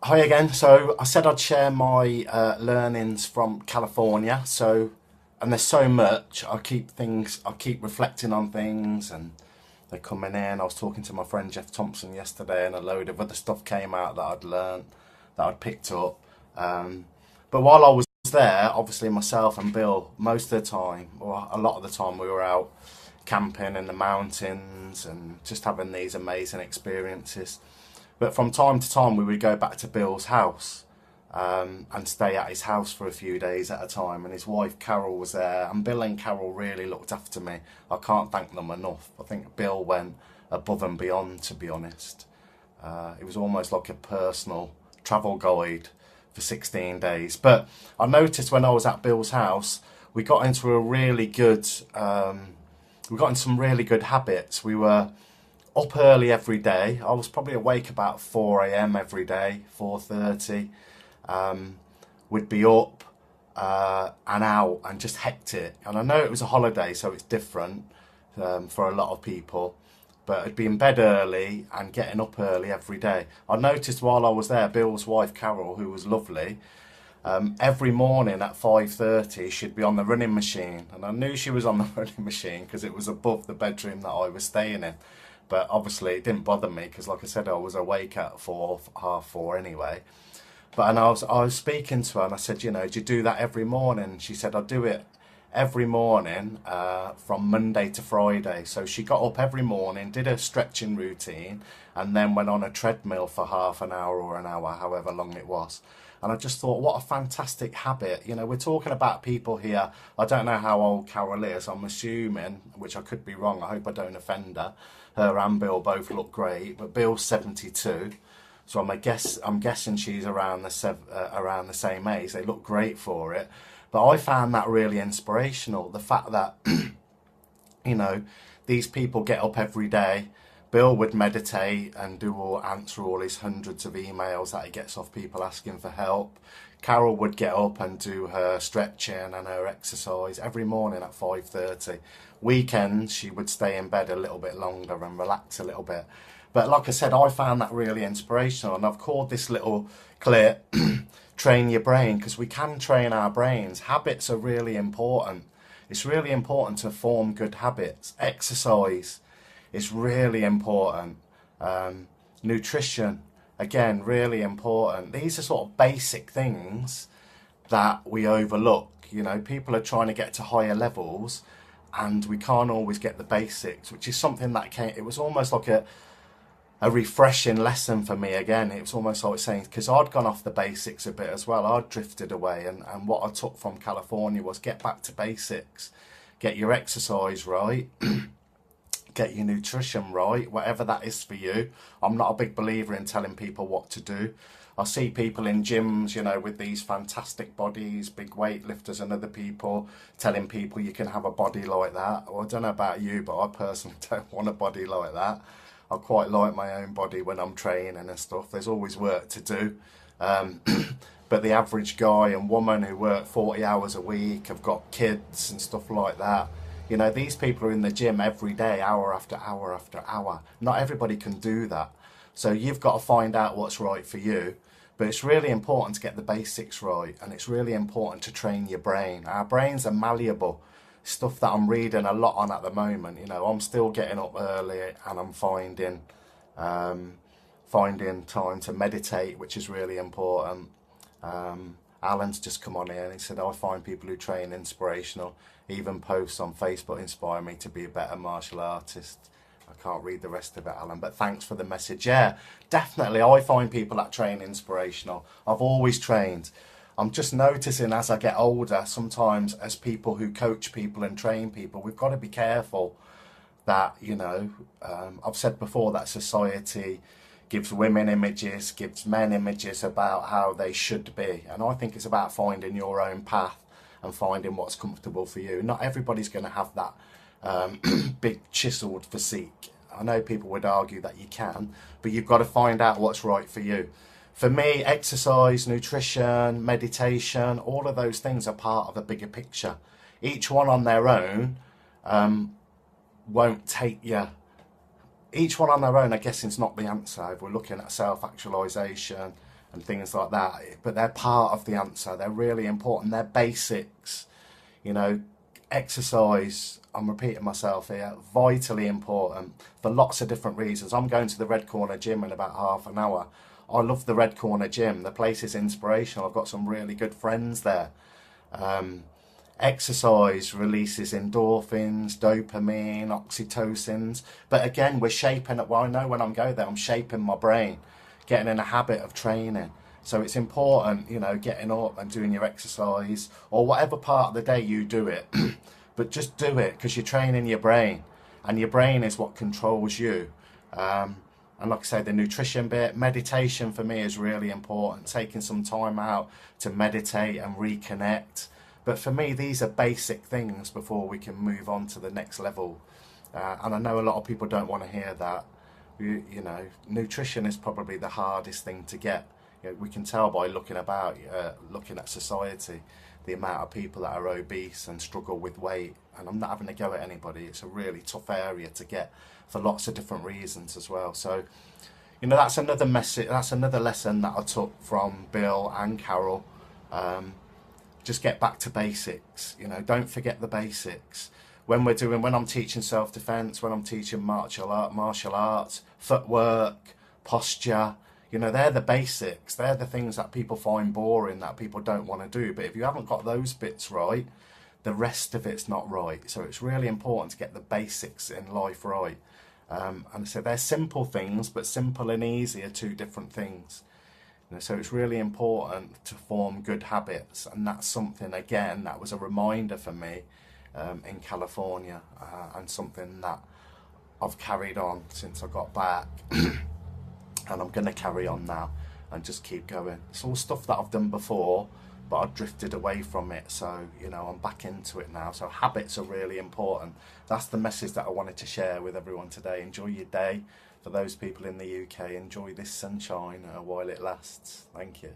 Hi again. So I said I'd share my learnings from California. And there's so much. I keep reflecting on things, and they're coming in. I was talking to my friend Jeff Thompson yesterday, and a load of other stuff came out that I'd learned, that I'd picked up. Um, but while I was there, obviously myself and Bill, most of the time, or a lot of the time, we were out camping in the mountains and just having these amazing experiences. But from time to time, we would go back to Bill's house and stay at his house for a few days at a time. And his wife Carol was there, and Bill and Carol really looked after me. I can't thank them enough. I think Bill went above and beyond, to be honest. It was almost like a personal travel guide for 16 days. But I noticed when I was at Bill's house, we got into a really good, we got into some really good habits. We were up early every day. I was probably awake about 4 a.m. every day, 4:30. We'd be up and out and just hectic. And I know it was a holiday, so it's different for a lot of people. But I'd be in bed early and getting up early every day. I noticed while I was there, Bill's wife Carol, who was lovely, every morning at 5:30 she'd be on the running machine, and I knew she was on the running machine because it was above the bedroom that I was staying in. But obviously it didn't bother me because, like I said, I was awake at 4, half 4 anyway. But and I was speaking to her, and I said, do you do that every morning? She said, I do it every morning from Monday to Friday. So she got up every morning, did a stretching routine, and then went on a treadmill for half an hour or an hour, however long it was. And I just thought, what a fantastic habit. We're talking about people here. I don't know how old Carol is. I'm assuming, which I could be wrong. I hope I don't offend her. Her and Bill both look great, but Bill's 72. So I'm guessing she's around the same age. They look great for it, but I found that really inspirational. The fact that you know these people get up every day. Bill would meditate and answer all his hundreds of emails that he gets off people asking for help. Carol would get up and do her stretching and her exercise every morning at 5:30. Weekends she would stay in bed a little bit longer and relax a little bit. But like I said, I found that really inspirational, and I've called this little clip "Train Your Brain" because we can train our brains. Habits are really important. It's really important to form good habits. Exercise is really important. Nutrition, again, really important. These are sort of basic things that we overlook. People are trying to get to higher levels, and we can't always get the basics, which is something that came. It was almost like a refreshing lesson for me again. It was almost like saying, because I'd gone off the basics a bit as well. I'd drifted away, and what I took from California was get back to basics, get your exercise right, get your nutrition right, whatever that is for you. I'm not a big believer in telling people what to do. I see people in gyms, with these fantastic bodies, big weightlifters and other people telling people you can have a body like that. Well, I don't know about you, but I personally don't want a body like that. I quite like my own body when I'm training and stuff. There's always work to do. Um, but the average guy and woman who work 40 hours a week, have got kids and stuff like that. These people are in the gym every day, hour after hour after hour. Not everybody can do that. So you've got to find out what's right for you. But it's really important to get the basics right, and it's really important to train your brain. Our brains are malleable. Stuff that I'm reading a lot on at the moment. I'm still getting up early, and I'm um, finding time to meditate, which is really important. Alan's just come on here and he said, I find people who train inspirational. Even posts on Facebook inspire me to be a better martial artist. I can't read the rest of it, Alan, but thanks for the message. Yeah, definitely. I find people that train inspirational. I've always trained. I'm just noticing as I get older, sometimes as people who coach people and train people, we've got to be careful that, I've said before that society gives women images, gives men images about how they should be. And I think it's about finding your own path and finding what's comfortable for you. Not everybody's going to have that big chiseled physique. I know people would argue that you can, but you've got to find out what's right for you. For me, exercise, nutrition, meditation, all of those things are part of a bigger picture. Each one on their own won't take you. Each one on their own, I guess, is not the answer. If we're looking at self-actualization and things like that. But they're part of the answer. They're really important. They're basics. You know, exercise, I'm repeating myself here, vitally important for lots of different reasons. I'm going to the Red Corner Gym in about half an hour. I love the Red Corner Gym. The place is inspirational. I've got some really good friends there. Exercise releases endorphins, dopamine, oxytocins. But again, we're shaping it. Well, I know when I'm going there, I'm shaping my brain, getting in a habit of training. So it's important, you know, getting up and doing your exercise or whatever part of the day you do it. But just do it because you're training your brain, and your brain is what controls you. And like I say, the nutrition bit, meditation for me is really important. Taking some time out to meditate and reconnect. But for me, these are basic things before we can move on to the next level. And I know a lot of people don't want to hear that. You know, nutrition is probably the hardest thing to get. You know, we can tell by looking about, looking at society, the amount of people that are obese and struggle with weight. And I'm not having to go at anybody. It's a really tough area to get for lots of different reasons as well. So, you know, that's another message. That's another lesson that I took from Bill and Carol. Just get back to basics. You know, don't forget the basics. When I'm teaching self-defense, when I'm teaching martial arts, footwork, posture, you know, they're the basics. They're the things that people find boring, that people don't want to do. But if you haven't got those bits right, the rest of it's not right. So it's really important to get the basics in life right. And so they're simple things, but simple and easy are two different things. You know, so it's really important to form good habits. And that's something, again, that was a reminder for me in California, and something that I've carried on since I got back. And I'm going to carry on now and just keep going. It's all stuff that I've done before, but I've drifted away from it. So, you know, I'm back into it now. So habits are really important. That's the message that I wanted to share with everyone today. Enjoy your day. For those people in the UK, enjoy this sunshine while it lasts. Thank you.